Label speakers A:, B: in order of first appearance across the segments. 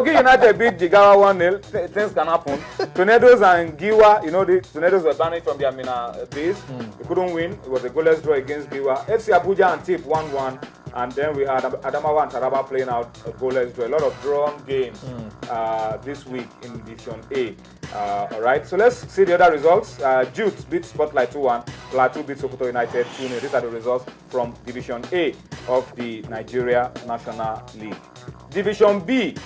A: Okay, United beat Jigawa 1-0. Things can happen. Tornadoes and Giwa, you know, the Tornadoes were banished from their Mina base. They couldn't win. It was a goalless draw against Giwa. FC Abuja and Tip 1-1. And then we had Adamawa and Taraba playing out a goalless draw. A lot of drawn games this week in Division A. All right, so let's see the other results. Jute beat Spotlight 2-1. Plateau beat Sokoto United 2-0. These are the results from Division A of the Nigeria National League. Division B,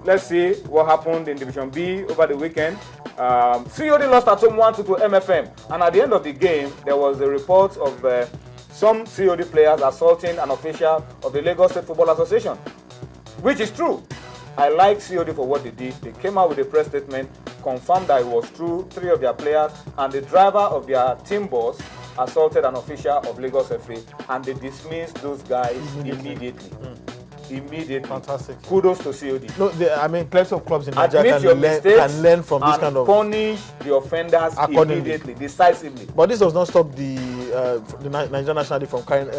A: let's see what happened in Division B over the weekend. COD lost at home 1-2 to MFM, and at the end of the game, there was a report of some COD players assaulting an official of the Lagos State Football Association, which is true. I like COD for what they did. They came out with a press statement, confirmed that it was true. 3 of their players and the driver of their team bus assaulted an official of Lagos FA, and they dismissed those guys immediately. Immediately.
B: Fantastic.
A: Kudos to COD.
B: No, I mean, plenty of clubs in Nigeria
A: can
B: learn from this kind of...
A: punish the offenders immediately, decisively.
B: But this does not stop the Nigerian National League from carrying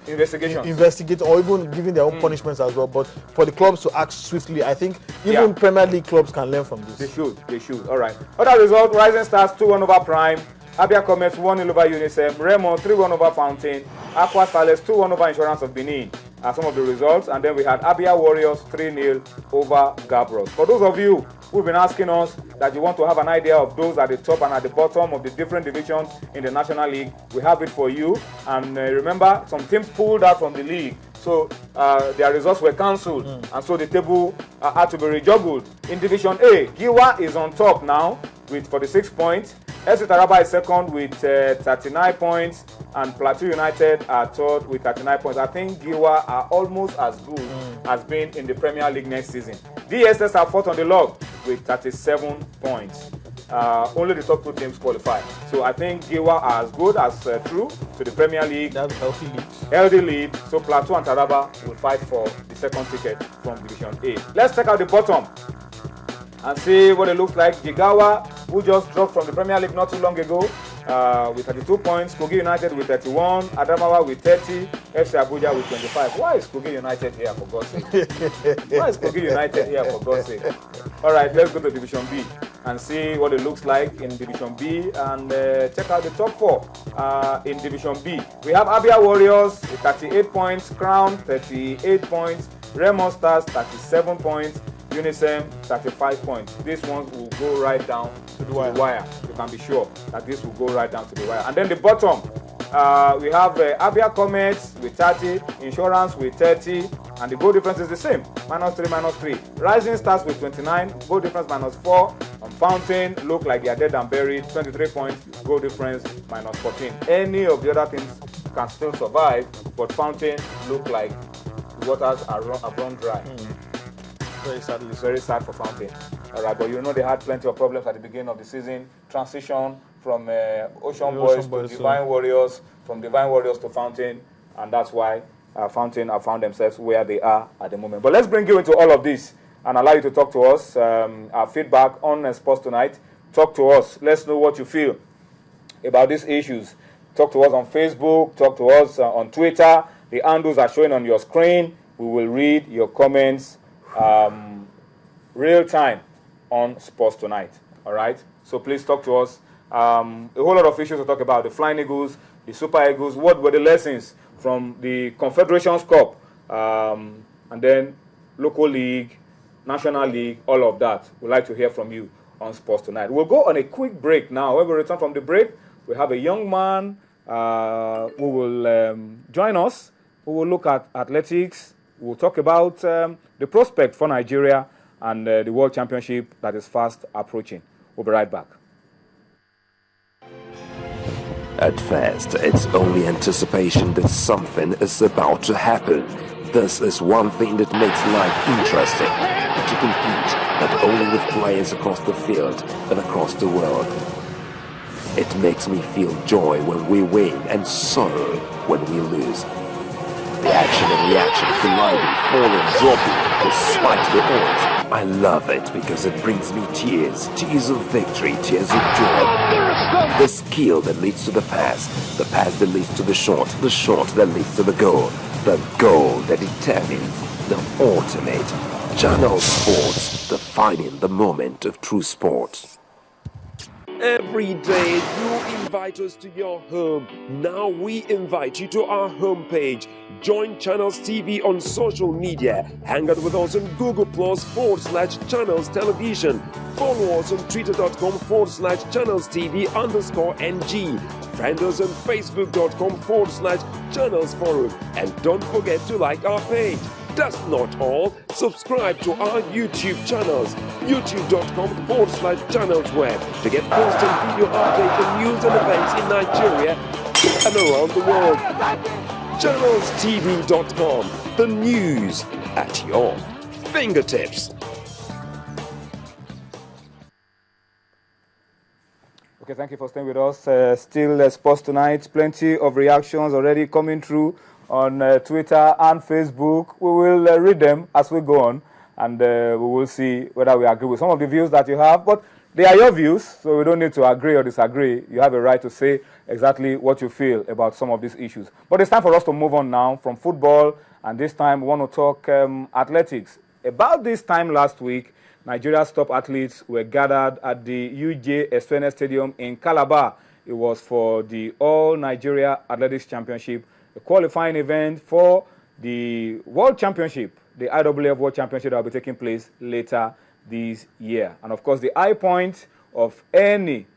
B: investigating or even giving their own punishments as well. But for the clubs to act swiftly, I think even Premier League clubs can learn from this.
A: They should. All right. Other result, Rising Stars 2-1 over Prime. Abia Comets 1-0 over UNICEF. Remo 3-1 over Fountain. Aqua Stars 2-1 over Insurance of Benin. Are some of the results, and then we had Abia Warriors 3-0 over Gabros. For those of you who've been asking us that you want to have an idea of those at the top and at the bottom of the different divisions in the National League, we have it for you. And remember, some teams pulled out from the league, so their results were cancelled, and so the table had to be rejuggled. In Division A, Giwa is on top now with 46 points. FC Taraba is second with 39 points, and Plateau United are third with 39 points. I think Giwa are almost as good as being in the Premier League next season. DSS are fourth on the log with 37 points. Only the top 2 teams qualify. So I think Giwa are as good as through to the Premier League.
B: That's a healthy lead.
A: Healthy lead. So Plateau and Taraba will fight for the second ticket from Division A. Let's check out the bottom and see what it looks like. Jigawa, who just dropped from the Premier League not too long ago, with 32 points. Kogi United with 31. Adamawa with 30. FC Abuja with 25. Why is Kogi United here, for God's sake? Why is Kogi United here, for God's sake? All right, let's go to Division B and see what it looks like in Division B, and check out the top 4 in Division B. We have Abia Warriors with 38 points. Crown 38 points. Remo Stars 37 points. UNICEF 35 points. These ones will go right down to the wire. You can be sure that this will go right down to the wire. And then the bottom, we have Abia Comets with 30, Insurance with 30, and the goal difference is the same, -3, -3. Rising Stars with 29, goal difference -4. Fountain look like they are dead and buried, 23 points, goal difference -14. Any of the other things can still survive, but Fountain look like the waters have run dry.
B: Very sadly.
A: It's very sad for Fountain. All right, but you know they had plenty of problems at the beginning of the season. Transition from Ocean Boys to Divine Warriors, from Divine Warriors to Fountain, and that's why Fountain have found themselves where they are at the moment. But let's bring you into all of this and allow you to talk to us. Our feedback on Sports Tonight. Talk to us. Let's know what you feel about these issues. Talk to us on Facebook. Talk to us on Twitter. The handles are showing on your screen. We will read your comments real time on Sports Tonight. All right, so please talk to us. A whole lot of issues to talk about: the Flying Eagles, the Super Eagles. What were the lessons from the Confederations Cup, and then local league, National League, all of that? We'd like to hear from you on Sports Tonight. We'll go on a quick break now. When we return from the break, we have a young man who will join us, who will look at athletics. We'll talk about the prospect for Nigeria and the World Championship that is fast approaching. We'll be right back.
C: At first, it's only anticipation that something is about to happen. This is one thing that makes life interesting. To compete not only with players across the field, but across the world. It makes me feel joy when we win and sorrow when we lose. The action and reaction, colliding, falling, dropping, despite the odds. I love it because it brings me tears. Tears of victory, tears of joy. The skill that leads to the pass that leads to the shot that leads to the goal that determines the ultimate Channel Sports, defining the moment of true sport. Every day you invite us to your home. Now we invite you to our homepage. Join Channels TV on social media. Hang out with us on Google Plus/Channels Television. Follow us on Twitter.com/Channels TV_NG. Friend us on Facebook.com/Channels Forum. And don't forget to like our page. That's not all. Subscribe to our YouTube channels, youtube.com/channelsweb, to get post and video updates on news and events in Nigeria and around the world. ChannelsTV.com, the news at your fingertips.
A: Okay, thank you for staying with us. Still Sports Tonight. Plenty of reactions already coming through on Twitter and Facebook. We will read them as we go on, and we will see whether we agree with some of the views that you have. But they are your views, so we don't need to agree or disagree. You have a right to say exactly what you feel about some of these issues. But it's time for us to move on now from football, and this time we want to talk athletics. About this time last week, Nigeria's top athletes were gathered at the UJ Estwene Stadium in Calabar. It was for the All Nigeria Athletics Championship, a qualifying event for the World Championship, the IAAF World Championship that will be taking place later this year. And of course, the high point of any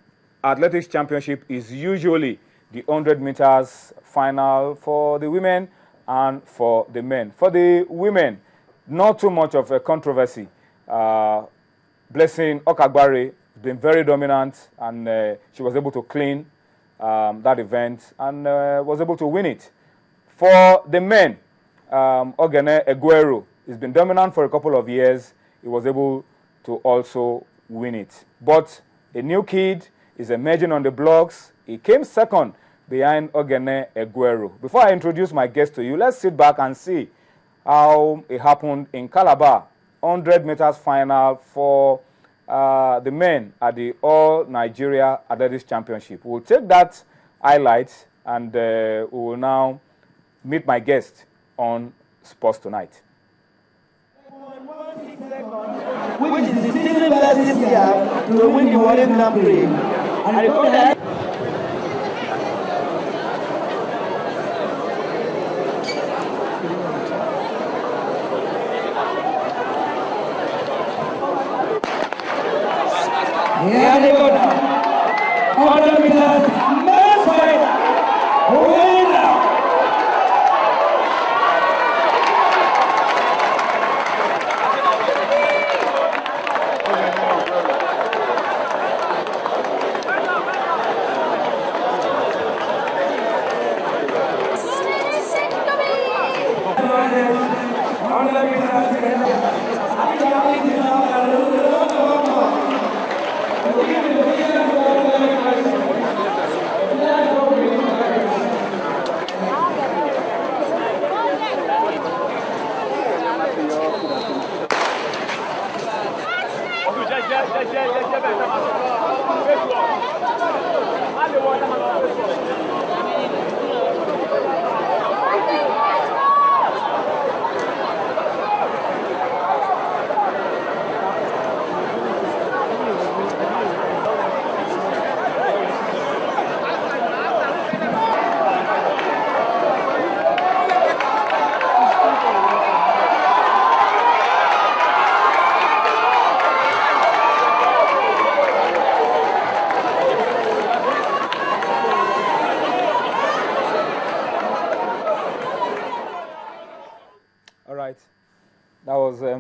A: athletics championship is usually the 100 meters final for the women and for the men. For the women, not too much of a controversy. Blessing Okagbare has been very dominant, and she was able to clean that event and was able to win it. For the men, Ogene Eguero has been dominant for a couple of years. He was able to also win it. But a new kid is emerging on the blocks. He came second behind Ogene Eguero. Before I introduce my guest to you, let's sit back and see how it happened in Calabar. 100 meters final for the men at the All Nigeria Athletics Championship. We'll take that highlight, and we will now meet my guest on Sports Tonight.
D: Which is the single best this year to win the World Grand Prix. And here they go now. 100 meters, men's fight, winner.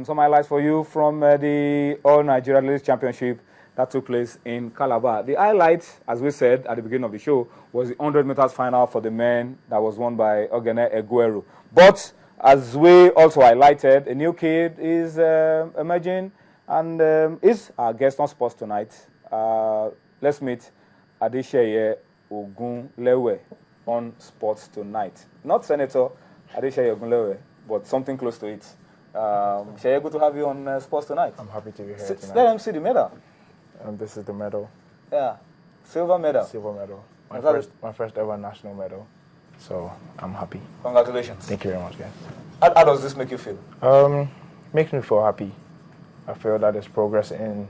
A: Some highlights for you from the All Nigeria Athletics Championship that took place in Calabar. The highlight, as we said at the beginning of the show, was the 100 meters final for the men that was won by Ogene Eguero. But as we also highlighted, a new kid is emerging and is our guest on Sports Tonight. Let's meet Adeseye Ogunlewe on Sports Tonight. Not Senator Adeseye Ogunlewe, but something close to it. Sheye, good to have you on Sports Tonight.
B: I'm happy to be here tonight.
A: Let them see the medal.
B: And this is the medal.
A: Yeah, silver medal.
B: Silver medal. My first ever national medal. So I'm happy.
A: Congratulations.
B: Thank you very much, guys.
A: How does this make you feel?
E: makes me feel happy. I feel that there's progress in